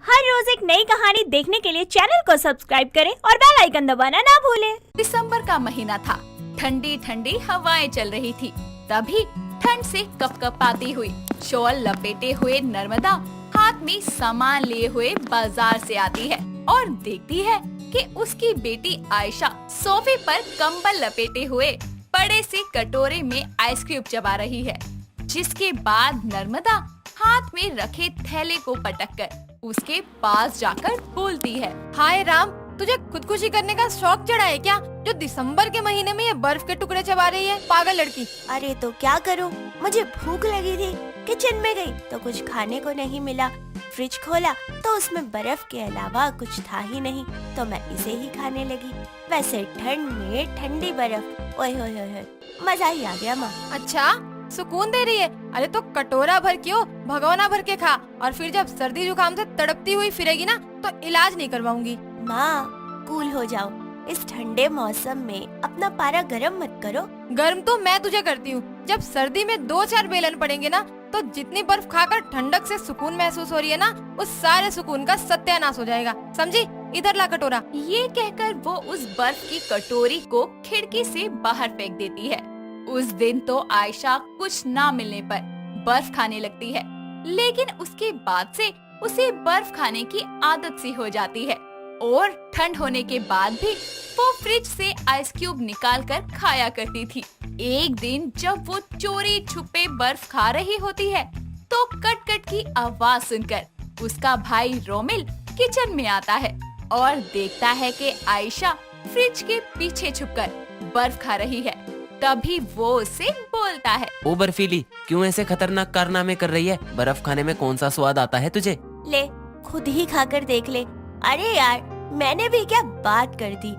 हर रोज एक नई कहानी देखने के लिए चैनल को सब्सक्राइब करें और बेल आइकन दबाना ना भूलें। दिसंबर का महीना था। ठंडी ठंडी हवाएं चल रही थी। तभी ठंड से कपकपाती हुई, शॉल लपेटे हुए नर्मदा हाथ में सामान लिए हुए बाजार से आती है और देखती है कि उसकी बेटी आयशा सोफे पर कंबल लपेटे हुए बड़े से कटोरे में आइसक्रीम चबा रही है। जिसके बाद नर्मदा हाथ में रखे थैले को पटककर उसके पास जाकर बोलती है, हाय राम, तुझे खुदकुशी करने का शौक चढ़ा है क्या, जो दिसंबर के महीने में ये बर्फ के टुकड़े चबा रही है, पागल लड़की। अरे तो क्या करूं, मुझे भूख लगी थी, किचन में गई तो कुछ खाने को नहीं मिला। फ्रिज खोला तो उसमें बर्फ के अलावा कुछ था ही नहीं, तो मैं इसे ही खाने लगी। वैसे ठंड में ठंडी बर्फ, ओए होए होए, मजा ही आ गया माँ। अच्छा, सुकून दे रही है। अरे तो कटोरा भर क्यों, भगोना भर के खा, और फिर जब सर्दी जुकाम से तड़पती हुई फिरेगी ना तो इलाज नहीं करवाऊंगी। माँ कूल हो जाओ, इस ठंडे मौसम में अपना पारा गरम मत करो। गर्म तो मैं तुझे करती हूँ। जब सर्दी में 2-4 बेलन पड़ेंगे ना तो जितनी बर्फ खाकर ठंडक से सुकून महसूस हो रही है ना, उस सारे सुकून का सत्यानाश हो जाएगा, समझी। इधर ला कटोरा। ये कहकर वो उस बर्फ की कटोरी को खिड़की से बाहर फेंक देती है। उस दिन तो आयशा कुछ ना मिलने पर बर्फ खाने लगती है, लेकिन उसके बाद से उसे बर्फ खाने की आदत सी हो जाती है और ठंड होने के बाद भी वो फ्रिज से आइस क्यूब निकाल कर खाया करती थी। एक दिन जब वो चोरी छुपे बर्फ खा रही होती है तो कट कट की आवाज सुनकर उसका भाई रोमिल किचन में आता है और देखता है कि आयशा फ्रिज के पीछे छुपकर बर्फ खा रही है। तभी वो उसे बोलता है, ओ बर्फीली, क्यों ऐसे खतरनाक कारनामे कर रही है? बर्फ खाने में कौन सा स्वाद आता है तुझे? ले खुद ही खाकर देख ले। अरे यार, मैंने भी क्या बात कर दी।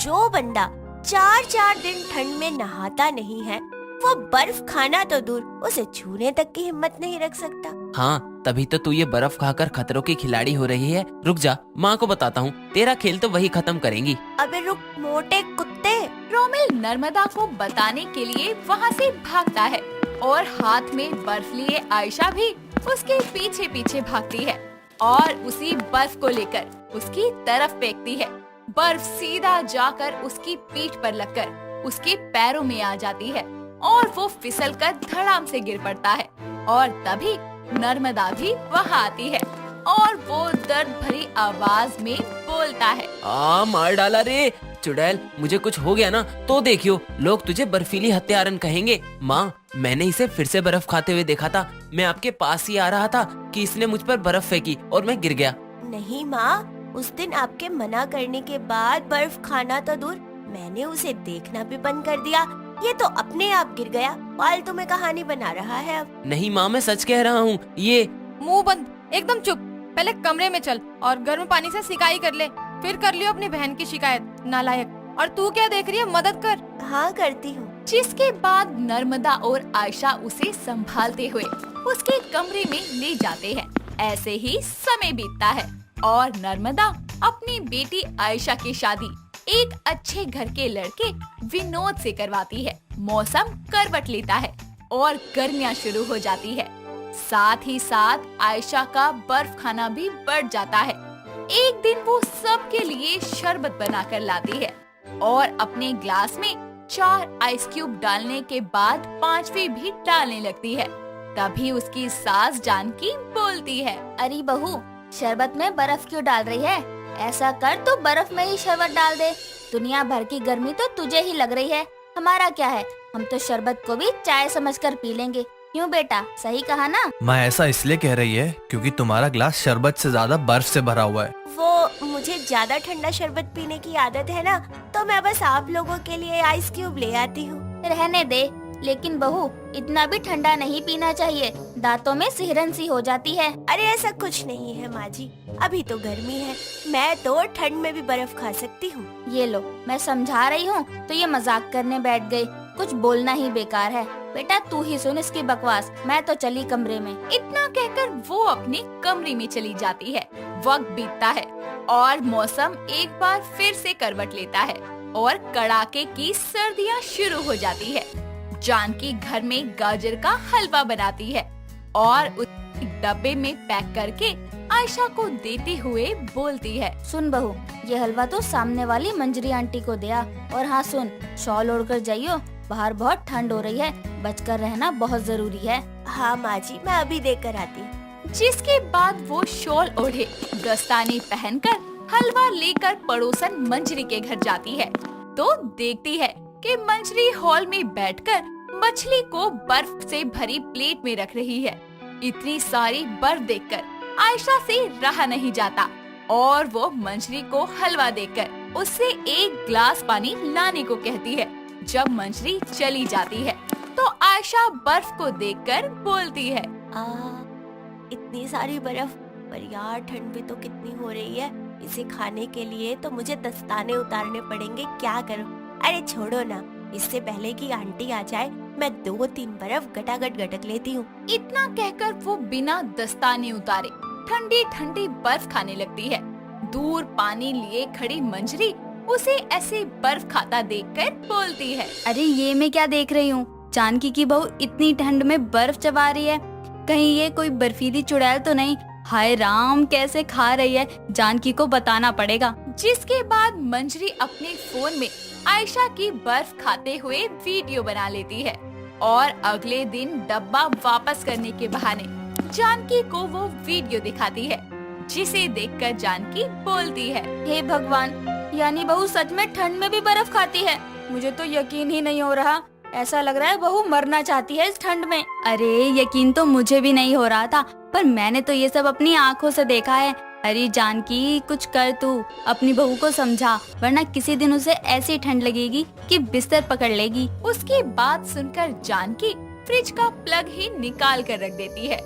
जो बंदा 4-4 दिन ठंड में नहाता नहीं है, वो बर्फ खाना तो दूर, उसे छूने तक की हिम्मत नहीं रख सकता। हाँ, तभी तो तू ये बर्फ खाकर खतरों की खिलाड़ी हो रही है। रुक जा, माँ को बताता हूँ, तेरा खेल तो वही खत्म करेंगी। अबे रुक मोटे कुत्ते। रोमिल नर्मदा को बताने के लिए वहाँ से भागता है और हाथ में बर्फ लिए आयशा भी उसके पीछे पीछे भागती है और उसी बर्फ को लेकर उसकी तरफ फेंकती है। बर्फ सीधा जाकर उसकी पीठ पर लगकर उसके पैरों में आ जाती है और वो फिसलकर धड़ाम से गिर पड़ता है। और तभी नर्मदा भी वहाँ आती है और वो दर्द भरी आवाज में बोलता है, मार डाला रे चुड़ैल, मुझे कुछ हो गया ना तो देखियो, लोग तुझे बर्फीली हत्यारन कहेंगे। माँ, मैंने इसे फिर से बर्फ खाते हुए देखा था। मैं आपके पास ही आ रहा था कि इसने मुझ पर बर्फ फेंकी और मैं गिर गया। नहीं माँ, उस दिन आपके मना करने के बाद बर्फ खाना तो दूर, मैंने उसे देखना भी बंद कर दिया। ये तो अपने आप गिर गया। फालतू में कहानी बना रहा है अब। नहीं माँ, मैं सच कह रहा हूँ। ये मुंह बंद, एकदम चुप। पहले कमरे में चल और गर्म पानी से सिकाई कर ले, फिर कर लियो अपनी बहन की शिकायत, नालायक। और तू क्या देख रही है, मदद कर। हाँ करती हूँ। जिसके बाद नर्मदा और आयशा उसे संभालते हुए उसके कमरे में ले जाते हैं। ऐसे ही समय बीतता है और नर्मदा अपनी बेटी आयशा की शादी एक अच्छे घर के लड़के विनोद से करवाती है। मौसम करवट लेता है और गर्मियाँ शुरू हो जाती है। साथ ही साथ आयशा का बर्फ खाना भी बढ़ जाता है। एक दिन वो सबके लिए शरबत बनाकर लाती है और अपने ग्लास में 4 आइस क्यूब डालने के बाद 5वीं भी डालने लगती है। तभी उसकी सास जानकी बोलती है, अरे बहू, शरबत में बर्फ क्यों डाल रही है? ऐसा कर तो बर्फ में ही शरबत डाल दे। दुनिया भर की गर्मी तो तुझे ही लग रही है, हमारा क्या है, हम तो शरबत को भी चाय समझकर पी लेंगे। क्यों बेटा, सही कहा ना? माँ ऐसा इसलिए कह रही है क्योंकि तुम्हारा ग्लास शरबत से ज्यादा बर्फ से भरा हुआ है। वो मुझे ज्यादा ठंडा शरबत पीने की आदत है ना, तो मैं बस आप लोगों के लिए आइस क्यूब ले आती हूँ। रहने दे, लेकिन बहू इतना भी ठंडा नहीं पीना चाहिए, दांतों में सिहरन सी हो जाती है। अरे ऐसा कुछ नहीं है माँ जी, अभी तो गर्मी है, मैं तो ठंड में भी बर्फ खा सकती हूँ। ये लो, मैं समझा रही हूँ तो ये मजाक करने बैठ गई। कुछ बोलना ही बेकार है। बेटा तू ही सुन इसकी बकवास, मैं तो चली कमरे में। इतना कहकर वो अपने कमरे में चली जाती है। वक्त बीतता है और मौसम एक बार फिर से करवट लेता है और कड़ाके की सर्दियाँ शुरू हो जाती है। जानकी घर में गाजर का हलवा बनाती है और उस डब्बे में पैक करके आयशा को देते हुए बोलती है। सुन बहू, ये हलवा तो सामने वाली मंजरी आंटी को दिया। और हाँ सुन, शॉल ओढ़ कर जाइयो, बाहर बहुत ठंड हो रही है, बचकर रहना बहुत जरूरी है। हाँ माँ जी, मैं अभी देकर आती हूँ। जिसके बाद वो शॉल ओढ़े, दस्ताने पहनकर हलवा लेकर पड़ोसन मंजरी के घर जाती है तो देखती है कि मंजरी हॉल में बैठकर मछली को बर्फ से भरी प्लेट में रख रही है। इतनी सारी बर्फ देखकर आयशा से रहा नहीं जाता और वो मंजरी को हलवा देकर उससे एक ग्लास पानी लाने को कहती है। जब मंजरी चली जाती है तो आयशा बर्फ को देखकर बोलती है, इतनी सारी बर्फ, पर यार ठंड भी तो कितनी हो रही है। इसे खाने के लिए तो मुझे दस्ताने उतारने पड़ेंगे, क्या करूं? अरे छोड़ो ना, इससे पहले कि आंटी आ जाए मैं 2-3 बर्फ गटागट गटक लेती हूँ। इतना कहकर वो बिना दस्ताने उतारे ठंडी ठंडी बर्फ खाने लगती है। दूर पानी लिए खड़ी मंजरी उसे ऐसे बर्फ खाता देखकर बोलती है, अरे ये मैं क्या देख रही हूँ, जानकी की बहू इतनी ठंड में बर्फ चबा रही है, कहीं ये कोई बर्फीली चुड़ैल तो नहीं? हाय राम, कैसे खा रही है, जानकी को बताना पड़ेगा। जिसके बाद मंजरी अपने फोन में आयशा की बर्फ खाते हुए वीडियो बना लेती है और अगले दिन डब्बा वापस करने के बहाने जानकी को वो वीडियो दिखाती है, जिसे देखकर जानकी बोलती है, हे भगवान, यानी बहू सच में ठंड में भी बर्फ खाती है। मुझे तो यकीन ही नहीं हो रहा, ऐसा लग रहा है बहू मरना चाहती है इस ठंड में। अरे यकीन तो मुझे भी नहीं हो रहा था, पर मैंने तो ये सब अपनी आँखों से देखा है। अरे जानकी, कुछ कर तू, अपनी बहू को समझा, वरना किसी दिन उसे ऐसी ठंड लगेगी कि बिस्तर पकड़ लेगी। उसकी बात सुनकर जानकी फ्रिज का प्लग ही निकाल कर रख देती है।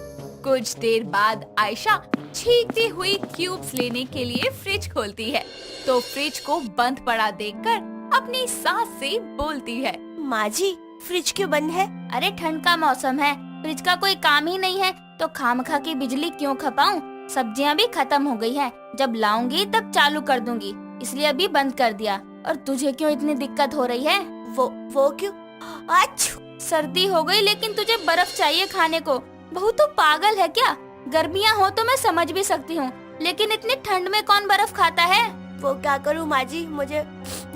कुछ देर बाद आयशा छींकती हुई क्यूब्स लेने के लिए फ्रिज खोलती है तो फ्रिज को बंद पड़ा देखकर अपनी सास से बोलती है, माँ जी, फ्रिज क्यों बंद है? अरे ठंड का मौसम है, फ्रिज का कोई काम ही नहीं है तो खामखा की बिजली क्यों खपाऊं? सब्जियां भी खत्म हो गई है, जब लाऊंगी तब चालू कर दूंगी, इसलिए अभी बंद कर दिया। और तुझे क्यों इतनी दिक्कत हो रही है? वो क्यों? अच्छू! सर्दी हो गई लेकिन तुझे बर्फ चाहिए खाने को। बहू तो पागल है क्या? गर्मियाँ हो तो मैं समझ भी सकती हूँ, लेकिन इतनी ठंड में कौन बर्फ खाता है? वो क्या करूँ माँ जी, मुझे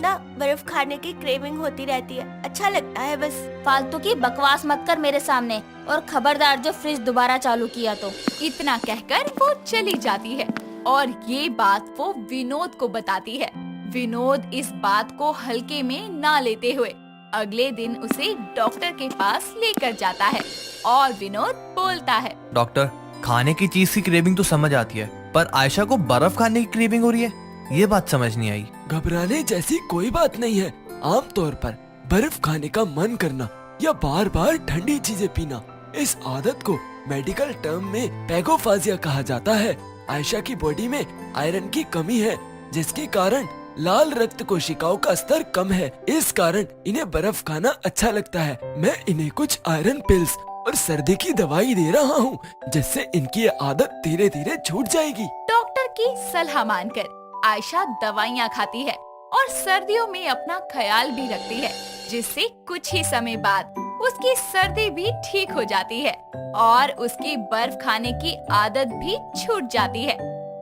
ना बर्फ खाने की क्रेविंग होती रहती है, अच्छा लगता है बस। फालतू की बकवास मत कर मेरे सामने, और खबरदार जो फ्रिज दोबारा चालू किया तो। इतना कहकर वो चली जाती है और ये बात वो विनोद को बताती है। विनोद इस बात को हल्के में ना लेते हुए अगले दिन उसे डॉक्टर के पास लेकर जाता है और विनोद बोलता है, डॉक्टर, खाने की चीज की क्रेविंग तो समझ आती है, पर आयशा को बर्फ खाने की क्रेविंग हो रही है, ये बात समझ नहीं आई। घबराने जैसी कोई बात नहीं है। आमतौर पर बर्फ खाने का मन करना या बार बार ठंडी चीजें पीना, इस आदत को मेडिकल टर्म में पैगोफाजिया कहा जाता है। आयशा की बॉडी में आयरन की कमी है, जिसके कारण लाल रक्त कोशिकाओं का स्तर कम है। इस कारण इन्हें बर्फ खाना अच्छा लगता है। मैं इन्हें कुछ आयरन पिल्स और सर्दी की दवाई दे रहा हूँ, जिससे इनकी आदत धीरे धीरे छूट जाएगी। डॉक्टर की सलाह मानकर आयशा दवाइयाँ खाती है और सर्दियों में अपना ख्याल भी रखती है, जिससे कुछ ही समय बाद उसकी सर्दी भी ठीक हो जाती है और उसकी बर्फ खाने की आदत भी छूट जाती है,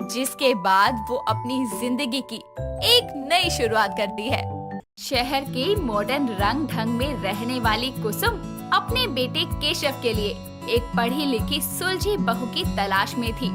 जिसके बाद वो अपनी जिंदगी की एक नई शुरुआत करती है। शहर के मॉडर्न रंग ढंग में रहने वाली कुसुम अपने बेटे केशव के लिए एक पढ़ी लिखी सुलझी बहू की तलाश में थी।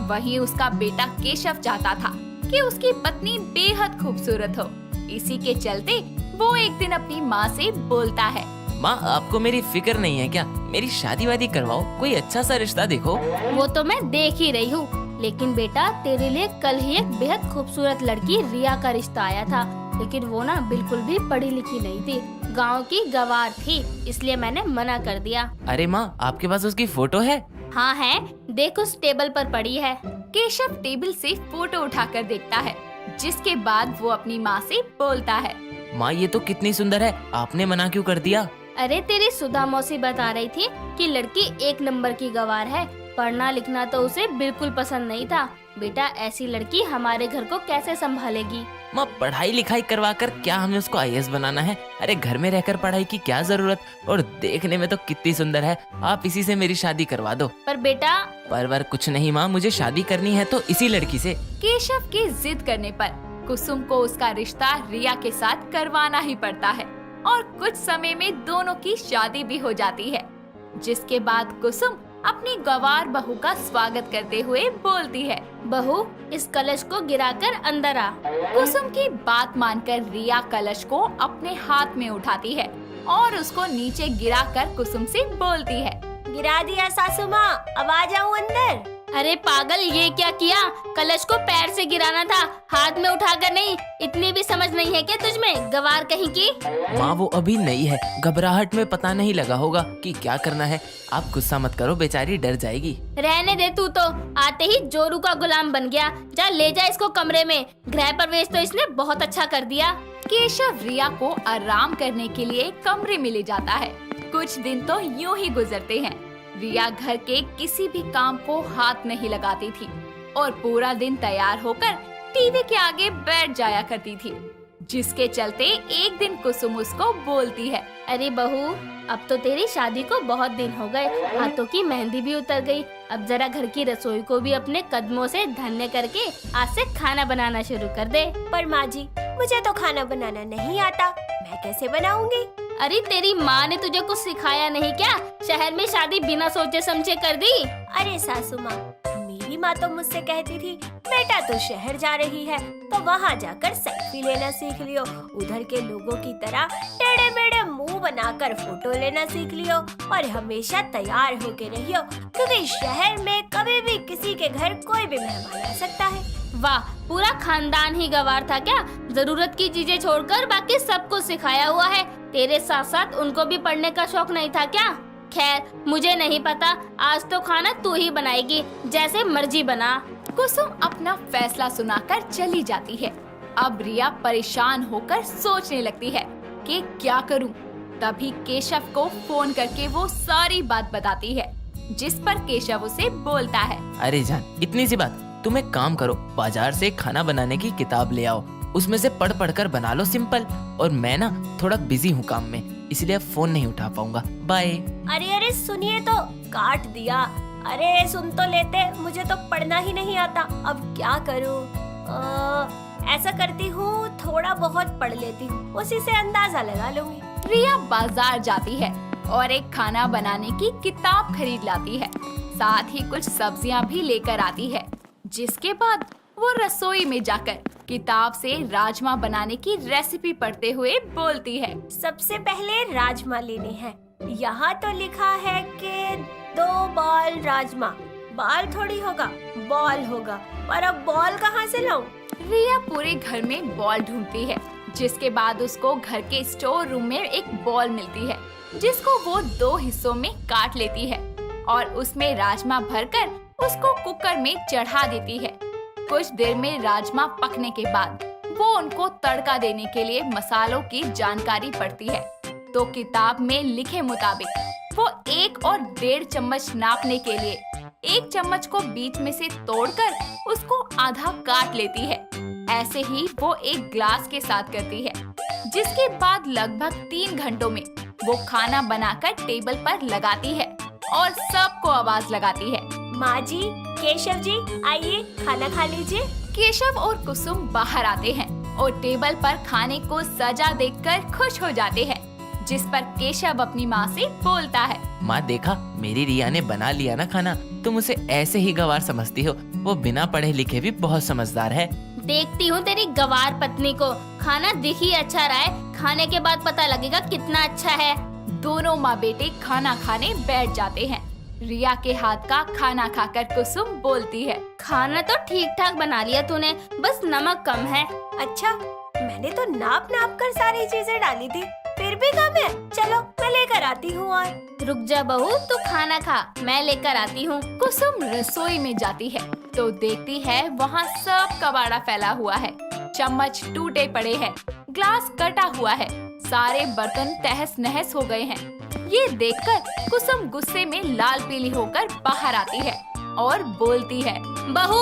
वहीं उसका बेटा केशव चाहता था कि उसकी पत्नी बेहद खूबसूरत हो। इसी के चलते वो एक दिन अपनी माँ से बोलता है, माँ, आपको मेरी फिक्र नहीं है क्या? मेरी शादी वादी करवाओ, कोई अच्छा सा रिश्ता देखो। वो तो मैं देख ही रही हूँ, लेकिन बेटा तेरे लिए कल ही एक बेहद खूबसूरत लड़की रिया का रिश्ता आया था, लेकिन वो ना बिल्कुल भी पढ़ी लिखी नहीं थी, गांव की गवार थी, इसलिए मैंने मना कर दिया। अरे माँ, आपके पास उसकी फोटो है? हाँ है, देख उस टेबल पर पड़ी है। केशव टेबल से फोटो उठाकर देखता है, जिसके बाद वो अपनी माँ से बोलता है, माँ, ये तो कितनी सुंदर है, आपने मना क्यों कर दिया? अरे तेरी सुधा मौसी बता रही थी कि लड़की 1 नंबर की गवार है, पढ़ना लिखना तो उसे बिल्कुल पसंद नहीं था। बेटा ऐसी लड़की हमारे घर को कैसे संभालेगी? माँ पढ़ाई लिखाई करवा कर क्या हमें उसको आईएएस बनाना है? अरे घर में रहकर पढ़ाई की क्या जरूरत, और देखने में तो कितनी सुंदर है। आप इसी से मेरी शादी करवा दो। पर बेटा, पर कुछ नहीं माँ, मुझे शादी करनी है तो इसी लड़की से। केशव की जिद करने पर कुसुम को उसका रिश्ता रिया के साथ करवाना ही पड़ता है और कुछ समय में दोनों की शादी भी हो जाती है। जिसके बाद कुसुम अपनी गवार बहू का स्वागत करते हुए बोलती है, बहू इस कलश को गिराकर अंदर आ। कुसुम की बात मानकर रिया कलश को अपने हाथ में उठाती है और उसको नीचे गिराकर कुसुम से बोलती है, गिरा दिया सासू माँ, अब आ जाऊँ अंदर। अरे पागल, ये क्या किया? कलश को पैर से गिराना था, हाथ में उठाकर नहीं। इतनी भी समझ नहीं है क्या तुझमें, गवार कहीं की? माँ वो अभी नई है, घबराहट में पता नहीं लगा होगा कि क्या करना है। आप गुस्सा मत करो, बेचारी डर जाएगी। रहने दे, तू तो आते ही जोरू का गुलाम बन गया। जा ले जा इसको कमरे में। गृह प्रवेश तो इसने बहुत अच्छा कर दिया। केशव रिया को आराम करने के लिए कमरे में ले जाता है। कुछ दिन तो यूं ही गुजरते हैं। रिया घर के किसी भी काम को हाथ नहीं लगाती थी और पूरा दिन तैयार होकर टीवी के आगे बैठ जाया करती थी, जिसके चलते एक दिन कुसुम उसको बोलती है, अरे बहू, अब तो तेरी शादी को बहुत दिन हो गए, हाथों की मेहंदी भी उतर गई। अब जरा घर की रसोई को भी अपने कदमों से धन्य करके आज से खाना बनाना शुरू कर दे। पर माँ जी, मुझे तो खाना बनाना नहीं आता, मैं कैसे बनाऊंगी? अरे तेरी माँ ने तुझे कुछ सिखाया नहीं क्या? शहर में शादी बिना सोचे समझे कर दी। अरे सासू माँ, मेरी माँ तो मुझसे कहती थी, बेटा तो शहर जा रही है तो वहाँ जाकर सेल्फी लेना सीख लियो, उधर के लोगों की तरह टेढ़े मेढ़े मुंह बनाकर फोटो लेना सीख लियो और हमेशा तैयार होके रहियो, क्योंकि शहर में कभी भी किसी के घर कोई भी मेहमान आ सकता है। वाह, पूरा खानदान ही गवार था क्या? जरूरत की चीजें छोड़कर बाकी सब कुछ सिखाया हुआ है। तेरे साथ साथ उनको भी पढ़ने का शौक नहीं था क्या? खैर, मुझे नहीं पता, आज तो खाना तू ही बनाएगी, जैसे मर्जी बना। कुसुम अपना फैसला सुनाकर चली जाती है। अब रिया परेशान होकर सोचने लगती है कि क्या करूं। तभी केशव को फोन करके वो सारी बात बताती है, जिस पर केशव उसे बोलता है, अरे जान, इतनी सी बात, तुम एक काम करो, बाजार से खाना बनाने की किताब ले आओ, उसमें से पढ़ कर बना लो सिंपल। और मैं ना थोड़ा बिजी हूँ काम में, इसलिए फोन नहीं उठा पाऊंगा। बाय। अरे सुनिए तो, काट दिया। अरे सुन तो लेते, मुझे तो पढ़ना ही नहीं आता, अब क्या करूँ? ऐसा करती हूँ, थोड़ा बहुत पढ़ लेती हूँ, उसी से अंदाजा लगा लूंगी। रिया बाजार जाती है और एक खाना बनाने की किताब खरीद लाती है, साथ ही कुछ सब्जियां भी लेकर आती है। जिसके बाद वो रसोई में जाकर किताब से राजमा बनाने की रेसिपी पढ़ते हुए बोलती है, सबसे पहले राजमा लेने हैं। यहाँ तो लिखा है कि 2 बॉल राजमा। बाल थोड़ी होगा, बॉल होगा, पर अब बॉल कहाँ से लाऊं? रिया पूरे घर में बॉल ढूंढती है, जिसके बाद उसको घर के स्टोर रूम में एक बॉल मिलती है, जिसको वो 2 हिस्सों में काट लेती है और उसमें राजमा भरकर उसको कुकर में चढ़ा देती है। कुछ देर में राजमा पकने के बाद वो उनको तड़का देने के लिए मसालों की जानकारी पड़ती है। तो किताब में लिखे मुताबिक वो 1 और 1.5 चम्मच नापने के लिए 1 चम्मच को बीच में से तोड़कर उसको आधा काट लेती है। ऐसे ही वो एक ग्लास के साथ करती है, जिसके बाद लगभग 3 घंटों में वो खाना बनाकर टेबल पर लगाती है और सबको आवाज लगाती है, माँ जी, केशव जी, आइए खाना खा लीजिए। केशव और कुसुम बाहर आते हैं और टेबल पर खाने को सजा देखकर खुश हो जाते हैं, जिस पर केशव अपनी माँ से बोलता है, माँ देखा, मेरी रिया ने बना लिया ना खाना, तुम उसे ऐसे ही गवार समझती हो, वो बिना पढ़े लिखे भी बहुत समझदार है। देखती हूँ तेरी गवार पत्नी को, खाना दिख ही अच्छा रहा है, खाने के बाद पता लगेगा कितना अच्छा है। दोनों माँ बेटे खाना खाने बैठ जाते हैं। रिया के हाथ का खाना खाकर कुसुम बोलती है, खाना तो ठीक ठाक बना लिया तूने, बस नमक कम है। अच्छा, मैंने तो नाप कर सारी चीजें डाली थी, फिर भी कम है। चलो मैं लेकर आती हूँ। और रुक जा बहू, तू खाना खा, मैं लेकर आती हूँ। कुसुम रसोई में जाती है तो देखती है वहाँ सब कबाड़ा फैला हुआ है, चम्मच टूटे पड़े हैं, ग्लास कटा हुआ है, सारे बर्तन तहस नहस हो गए हैं। ये देखकर कुसुम गुस्से में लाल पीली होकर बाहर आती है और बोलती है, बहू,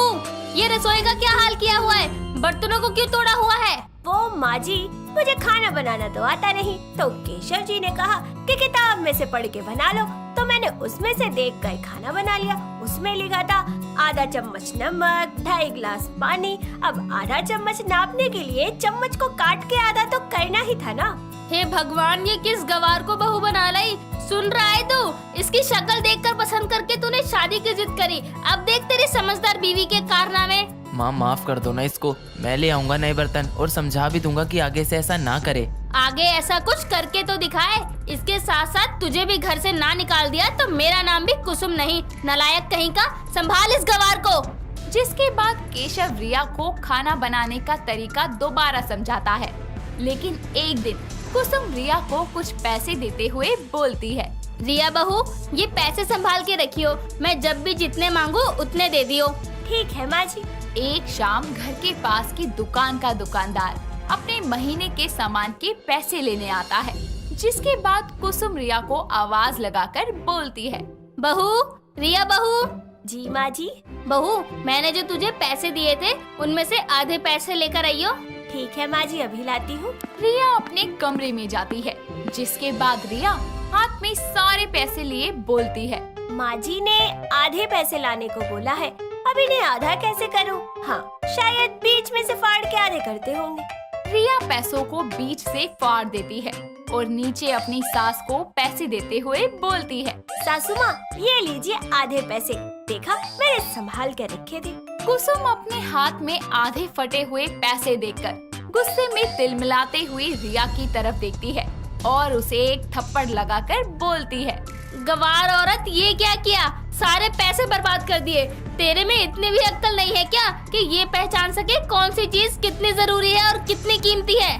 ये रसोई का क्या हाल किया हुआ है? बर्तनों को क्यों तोड़ा हुआ है? वो माँ जी, मुझे खाना बनाना तो आता नहीं, तो केशव जी ने कहा कि किताब में से पढ़ के बना लो, तो मैंने उसमें से देख कर खाना बना लिया। उसमें लिखा था आधा चम्मच नमक, 2.5 गिलास पानी। अब आधा चम्मच नापने के लिए चम्मच को काट के आधा तो करना ही था ना। हे भगवान, ये किस गवार को बहू बना लाई? सुन रहा है तू? इसकी शक्ल देखकर पसंद करके तूने शादी की जिद करी। अब देख तेरी समझदार बीवी के कारनामे। माँ माफ कर दो ना इसको, मैं ले आऊंगा नए बर्तन और समझा भी दूंगा कि आगे से ऐसा ना करे। आगे ऐसा कुछ करके तो दिखाए। इसके साथ साथ तुझे भी घर से ना निकाल दिया तो मेरा नाम भी कुसुम नहीं। नालायक कहीं का, संभाल इस गवार को। जिसके बाद केशव रिया को खाना बनाने का तरीका दोबारा समझाता है। लेकिन एक दिन कुसुम रिया को कुछ पैसे देते हुए बोलती है, रिया बहू, ये पैसे संभाल के रखियो। मैं जब भी जितने मांगू उतने दे दियो। ठीक है माँ जी। एक शाम घर के पास की दुकान का दुकानदार अपने महीने के सामान के पैसे लेने आता है। जिसके बाद कुसुम रिया को आवाज लगाकर बोलती है, बहू, रिया बहू। जी माँ जी। बहू, मैंने जो तुझे पैसे दिए थे उनमें से आधे पैसे लेकर आइयो। ठीक है माँ जी, अभी लाती हूँ। रिया अपने कमरे में जाती है। जिसके बाद रिया हाथ में सारे पैसे लिए बोलती है, माँ जी ने आधे पैसे लाने को बोला है, अब इन्हें आधा कैसे करूँ? हाँ, शायद बीच में से फाड़ के आधे करते होंगे। रिया पैसों को बीच से फाड़ देती है और नीचे अपनी सास को पैसे देते हुए बोलती है, सासू माँ, ये लीजिए आधे पैसे, देखा मैंने संभाल के रखे थे। कुसुम अपने हाथ में आधे फटे हुए पैसे देखकर गुस्से में तिलमिलाते हुए रिया की तरफ देखती है और उसे एक थप्पड़ लगाकर बोलती है, गवार औरत, ये क्या किया? सारे पैसे बर्बाद कर दिए। तेरे में इतनी भी अक्ल नहीं है क्या कि ये पहचान सके कौन सी चीज कितनी जरूरी है और कितनी कीमती है?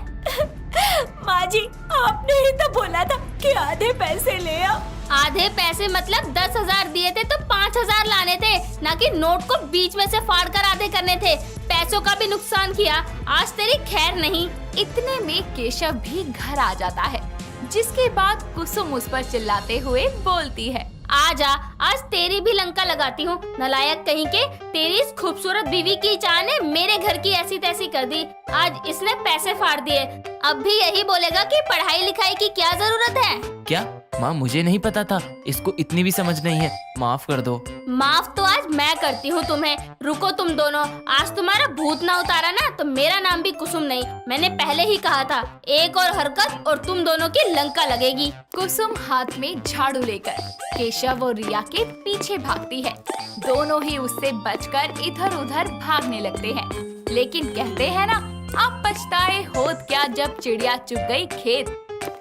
माँ जी, आपने ही तो बोला था कि आधे पैसे ले आओ। आधे पैसे मतलब 10,000 दिए थे तो 5,000 लाने थे, ना कि नोट को बीच में से फाड़ कर आधे करने थे। पैसों का भी नुकसान किया, आज तेरी खैर नहीं। इतने में केशव भी घर आ जाता है। जिसके बाद कुसुम उस पर चिल्लाते हुए बोलती है, आजा, आज तेरी भी लंका लगाती हूँ। नालायक कहीं के, तेरी इस खूबसूरत बीवी की चाह ने मेरे घर की ऐसी तैसी कर दी। आज इसने पैसे फाड़ दिए। अब भी यही बोलेगा कि पढ़ाई लिखाई की क्या जरूरत है? क्या माँ, मुझे नहीं पता था, इसको इतनी भी समझ नहीं है, माफ कर दो। माफ तो आज मैं करती हूँ तुम्हें। रुको तुम दोनों, आज तुम्हारा भूत ना उतारा ना तो मेरा नाम भी कुसुम नहीं। मैंने पहले ही कहा था, एक और हरकत और तुम दोनों की लंका लगेगी। कुसुम हाथ में झाड़ू लेकर केशव और रिया के पीछे भागती है। दोनों ही उससे बचकर इधर उधर भागने लगते हैं। लेकिन कहते हैं ना, आप पछताए होत क्या जब चिड़िया चुग गई खेत।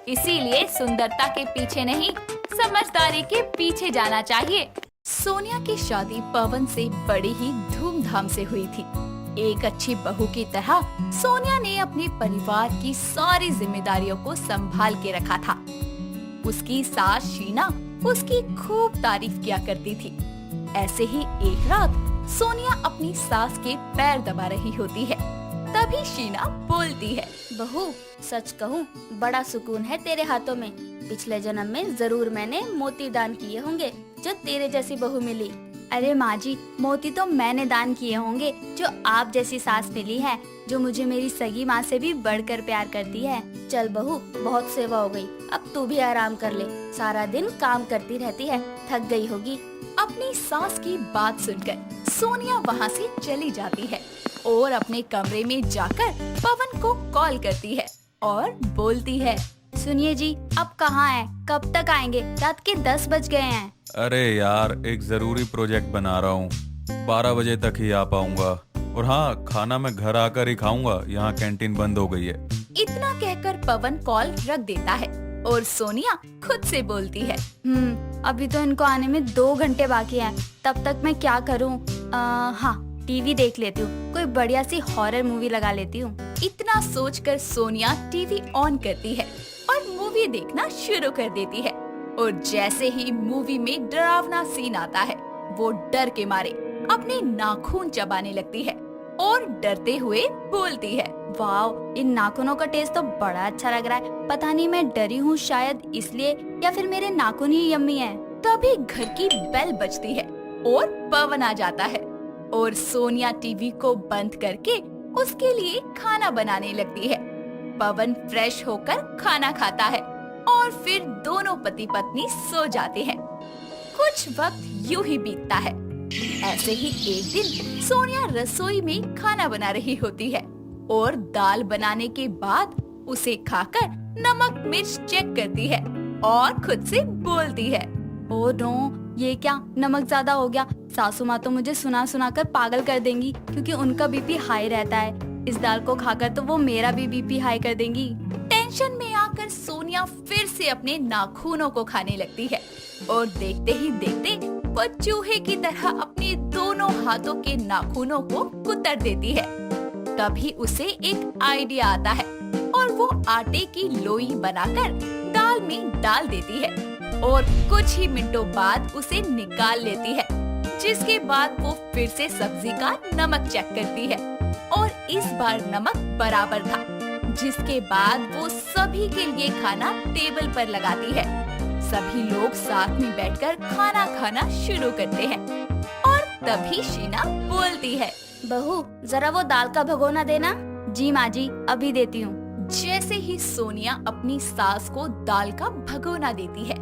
इसीलिए सुंदरता के पीछे नहीं, समझदारी के पीछे जाना चाहिए। सोनिया की शादी पवन से बड़ी ही धूमधाम से हुई थी। एक अच्छी बहू की तरह सोनिया ने अपने परिवार की सारी जिम्मेदारियों को संभाल के रखा था। उसकी सास शीना उसकी खूब तारीफ किया करती थी। ऐसे ही एक रात सोनिया अपनी सास के पैर दबा रही होती है। तभी शीना बोलती है, बहू, सच कहूँ बड़ा सुकून है तेरे हाथों में। पिछले जन्म में जरूर मैंने मोती दान किए होंगे जो तेरे जैसी बहू मिली। अरे माँ जी, मोती तो मैंने दान किए होंगे जो आप जैसी सास मिली है, जो मुझे मेरी सगी माँ से भी बढ़कर प्यार करती है। चल बहू, बहुत सेवा हो गई, अब तू भी आराम कर ले। सारा दिन काम करती रहती है, थक गई होगी। अपनी सास की बात सुनकर सोनिया वहाँ से चली जाती है और अपने कमरे में जाकर पवन को कॉल करती है और बोलती है, सुनिए जी, अब कहाँ हैं? कब तक आएंगे? रात के 10 बज गए हैं। अरे यार, एक जरूरी प्रोजेक्ट बना रहा हूँ, 12 बजे तक ही आ पाऊंगा। और हाँ, खाना मैं घर आकर ही खाऊंगा, यहाँ कैंटीन बंद हो गई है। इतना कहकर पवन कॉल रख देता है और सोनिया खुद से बोलती है, अभी तो इनको आने में 2 घंटे बाकी हैं। तब तक मैं क्या करूँ? हाँ, टीवी देख लेती हूँ, कोई बढ़िया सी हॉरर मूवी लगा लेती हूँ। इतना सोचकर सोनिया टीवी ऑन करती है और मूवी देखना शुरू कर देती है। और जैसे ही मूवी में डरावना सीन आता है, वो डर के मारे अपने नाखून चबाने लगती है और डरते हुए बोलती है, वाह, इन नाखूनों का टेस्ट तो बड़ा अच्छा लग रहा है। पता नहीं मैं डरी हूँ शायद इसलिए, या फिर मेरे नाखून ही यम्मी हैं। तभी घर की बेल बजती है और पवन आ जाता है और सोनिया टीवी को बंद करके उसके लिए खाना बनाने लगती है। पवन फ्रेश होकर खाना खाता है और फिर दोनों पति पत्नी सो जाते हैं। कुछ वक्त यूं ही बीतता है। ऐसे ही एक दिन सोनिया रसोई में खाना बना रही होती है और दाल बनाने के बाद उसे खाकर नमक मिर्च चेक करती है और खुद से बोलती है, ओ नो, ये क्या, नमक ज्यादा हो गया। सासू माँ तो मुझे सुना सुना कर पागल कर देंगी क्योंकि उनका बीपी हाई रहता है। इस दाल को खाकर तो वो मेरा भी बीपी हाई कर देंगी। टेंशन में आकर सोनिया फिर से अपने नाखूनों को खाने लगती है और देखते ही देखते वो चूहे की तरह अपने दोनों हाथों के नाखूनों को कुतर देती है। तभी उसे एक आइडिया आता है और वो आटे की लोई बनाकर दाल में डाल देती है और कुछ ही मिनटों बाद उसे निकाल लेती है, जिसके बाद वो फिर से सब्जी का नमक चेक करती है और इस बार नमक बराबर था, जिसके बाद वो सभी के लिए खाना टेबल पर लगाती है। सभी लोग साथ में बैठकर खाना खाना शुरू करते हैं और तभी शीना बोलती है, बहू, जरा वो दाल का भगोना देना। जी माँ जी, अभी देती हूँ। जैसे ही सोनिया अपनी सास को दाल का भगोना देती है,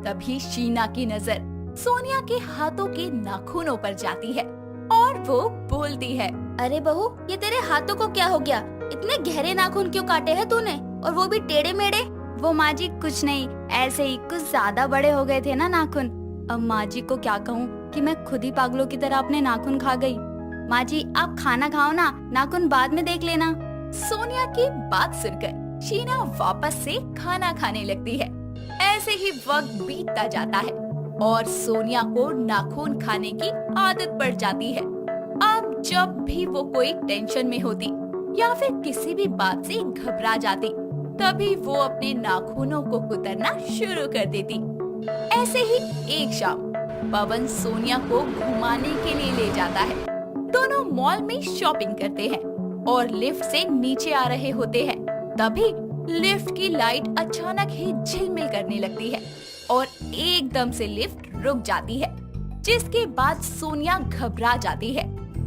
तभी शीना की नजर सोनिया के हाथों के नाखूनों पर जाती है और वो बोलती है, अरे बहू, ये तेरे हाथों को क्या हो गया? इतने गहरे नाखून क्यों काटे हैं तूने, और वो भी टेढ़े मेढ़े? वो माँ जी कुछ नहीं, ऐसे ही कुछ ज्यादा बड़े हो गए थे ना नाखून। अब माँ जी को क्या कहूँ कि मैं खुद ही पागलों की तरह अपने नाखून खा गई। माँ जी, आप खाना खाओ ना, नाखून बाद में देख लेना। सोनिया की बात सुनकर शीना वापस से खाना खाने लगती है। ऐसे ही वक्त बीतता जाता है और सोनिया को नाखून खाने की आदत पड़ जाती है। अब जब भी वो कोई टेंशन में होती या फिर किसी भी बात से घबरा जाती, तभी वो अपने नाखूनों को कुतरना शुरू कर देती। ऐसे ही एक शाम पवन सोनिया को घुमाने के लिए ले जाता है। दोनों मॉल में शॉपिंग करते हैं और लिफ्ट से नीचे आ रहे होते हैं। तभी लिफ्ट की लाइट अचानक ही झिलमिल करने लगती है और एकदम से लिफ्ट रुक जाती है, जिसके बाद सोनिया घबरा जाती है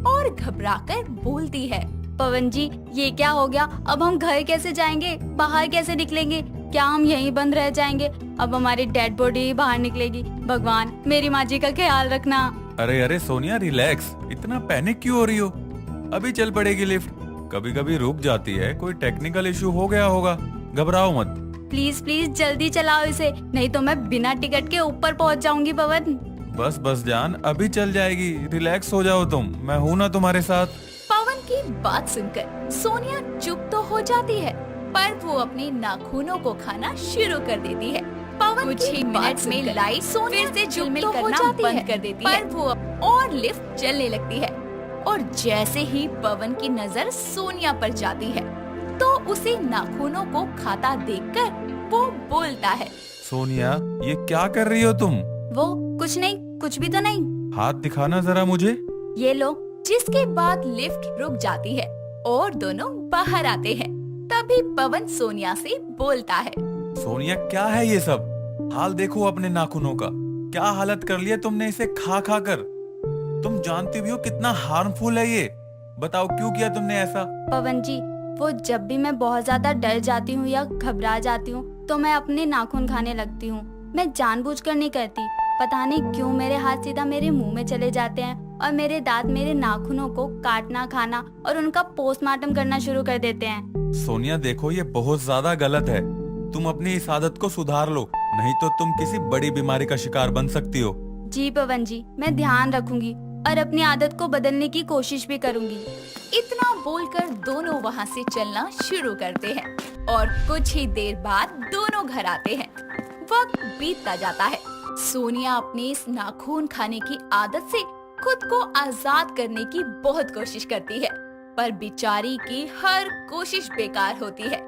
और घबराकर बोलती है, पवन जी, ये क्या हो गया? अब हम घर कैसे जाएंगे, बाहर कैसे निकलेंगे? क्या हम यहीं बंद रह जाएंगे? अब हमारी डेड बॉडी बाहर निकलेगी। भगवान, मेरी माँ जी का ख्याल रखना। अरे अरे सोनिया, रिलैक्स, इतना पैनिक क्यों हो रही हो? अभी चल पड़ेगी लिफ्ट, कभी कभी रुक जाती है, कोई टेक्निकल इशू हो गया होगा, घबराओ मत। प्लीज प्लीज जल्दी चलाओ इसे, नहीं तो मैं बिना टिकट के ऊपर पहुंच जाऊंगी। पवन, बस बस जान, अभी चल जाएगी, रिलैक्स हो जाओ तुम, मैं हूँ ना तुम्हारे साथ। पवन की बात सुनकर सोनिया चुप तो हो जाती है, पर वो अपने नाखूनों को खाना शुरू कर देती है। पवन कुछ ही मिनट में लाइट सोनिया से झिलमिल करना बंद कर देती है, पर वो और लिफ्ट चलने लगती है। और जैसे ही पवन की नजर सोनिया पर जाती है, तो उसे नाखूनों को खाता देखकर वो बोलता है, सोनिया, ये क्या कर रही हो तुम? वो कुछ नहीं, कुछ भी तो नहीं। हाथ दिखाना जरा मुझे। ये लो। जिसके बाद लिफ्ट रुक जाती है और दोनों बाहर आते हैं। तभी पवन सोनिया से बोलता है, सोनिया, क्या है ये सब? हाल देखो अपने नाखूनों का, क्या हालत कर लिया तुमने इसे खा खा कर। तुम जानती भी हो कितना हार्मफुल है ये, बताओ क्यों किया तुमने ऐसा? पवन जी, वो जब भी मैं बहुत ज्यादा डर जाती हूँ या घबरा जाती हूँ तो मैं अपने नाखून खाने लगती हूँ। मैं जानबूझकर नहीं करती, पता नहीं क्यों मेरे हाथ सीधा मेरे मुंह में चले जाते हैं और मेरे दांत मेरे नाखूनों को काटना, खाना और उनका पोस्टमार्टम करना शुरू कर देते हैं। सोनिया देखो, ये बहुत ज्यादा गलत है, तुम अपनी इस आदत को सुधार लो, नहीं तो तुम किसी बड़ी बीमारी का शिकार बन सकती हो। जी पवन जी, मैं ध्यान रखूंगी और अपनी आदत को बदलने की कोशिश भी करूंगी। इतना बोलकर दोनों वहाँ से चलना शुरू करते हैं और कुछ ही देर बाद दोनों घर आते हैं। वक्त बीतता जाता है। सोनिया अपनी इस नाखून खाने की आदत से खुद को आजाद करने की बहुत कोशिश करती है, पर बेचारी की हर कोशिश बेकार होती है।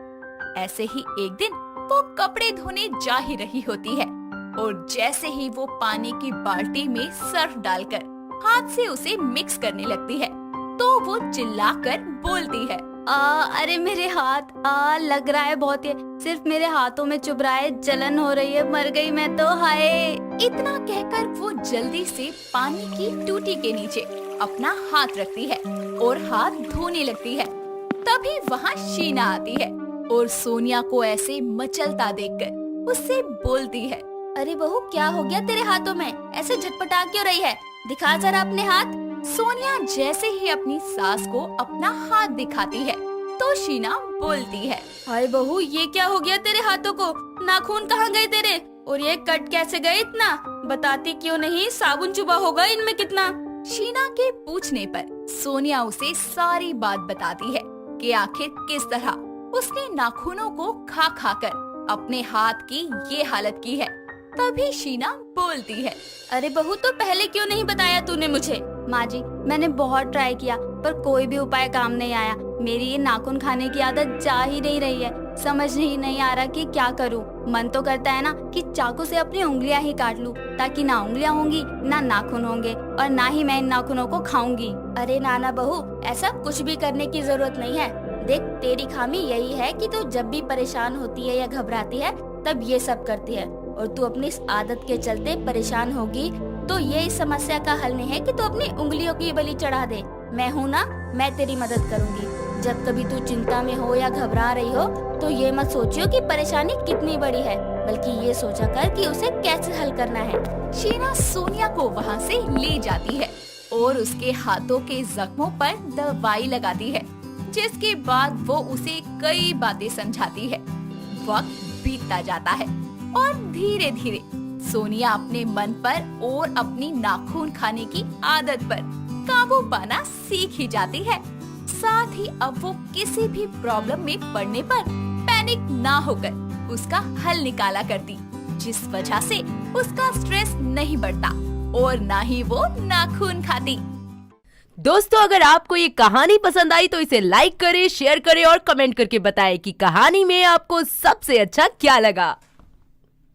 ऐसे ही एक दिन वो कपड़े धोने जा ही रही होती है और जैसे ही वो पानी की बाल्टी में सर्फ डालकर हाथ से उसे मिक्स करने लगती है, तो वो चिल्लाकर बोलती है, अरे मेरे हाथ लग रहा है बहुत ही, सिर्फ मेरे हाथों में चुभ रहा है, जलन हो रही है, मर गई मैं तो, हाय। इतना कहकर वो जल्दी से पानी की टूटी के नीचे अपना हाथ रखती है और हाथ धोने लगती है। तभी वहाँ शीना आती है और सोनिया को ऐसे मचलता देखकर उससे बोलती है, अरे बहू क्या हो गया तेरे हाथों में, ऐसे झटपटा क्यों रही है, दिखा जरा अपने हाथ। सोनिया जैसे ही अपनी सास को अपना हाथ दिखाती है तो शीना बोलती है, हाय बहू ये क्या हो गया तेरे हाथों को, नाखून कहाँ गए तेरे, और ये कट कैसे गए इतना, बताती क्यों नहीं, साबुन चुभा होगा इनमें कितना। शीना के पूछने पर सोनिया उसे सारी बात बताती है कि आखिर किस तरह उसने नाखूनों को खा खा कर अपने हाथ की ये हालत की है। तभी शीना बोलती है, अरे बहू तो पहले क्यों नहीं बताया तूने मुझे। माँ जी मैंने बहुत ट्राई किया पर कोई भी उपाय काम नहीं आया, मेरी ये नाखून खाने की आदत जा ही नहीं रही है, समझ ही नहीं आ रहा कि क्या करूँ। मन तो करता है ना कि चाकू से अपनी उंगलियां ही काट लूं, ताकि ना उंगलियां होंगी ना नाखून होंगे और ना ही मैं इन नाखूनों को खाऊंगी। अरे नाना बहू ऐसा कुछ भी करने की जरूरत नहीं है, देख तेरी खामी यही है कि तू जब भी परेशान होती है या घबराती है तब ये सब करती है, और तू अपनी इस आदत के चलते परेशान होगी तो ये इस समस्या का हल नहीं है कि तू अपनी उंगलियों की बलि चढ़ा दे। मैं हूँ ना, मैं तेरी मदद करूँगी। जब कभी तू चिंता में हो या घबरा रही हो तो ये मत सोचियो कि परेशानी कितनी बड़ी है, बल्कि ये सोचा कर कि उसे कैसे हल करना है। शीना सोनिया को वहाँ से ले जाती है और उसके हाथों के जख्मों पर दवाई लगाती है, जिसके बाद वो उसे कई बातें समझाती है। वक्त बीतता जाता है और धीरे धीरे सोनिया अपने मन पर और अपनी नाखून खाने की आदत पर काबू पाना सीख ही जाती है। साथ ही अब वो किसी भी प्रॉब्लम में पड़ने पर पैनिक ना होकर उसका हल निकाला करती, जिस वजह से उसका स्ट्रेस नहीं बढ़ता और ना ही वो नाखून खाती। दोस्तों अगर आपको ये कहानी पसंद आई तो इसे लाइक करें, शेयर करें और कमेंट करके बताएं कि कहानी में आपको सबसे अच्छा क्या लगा।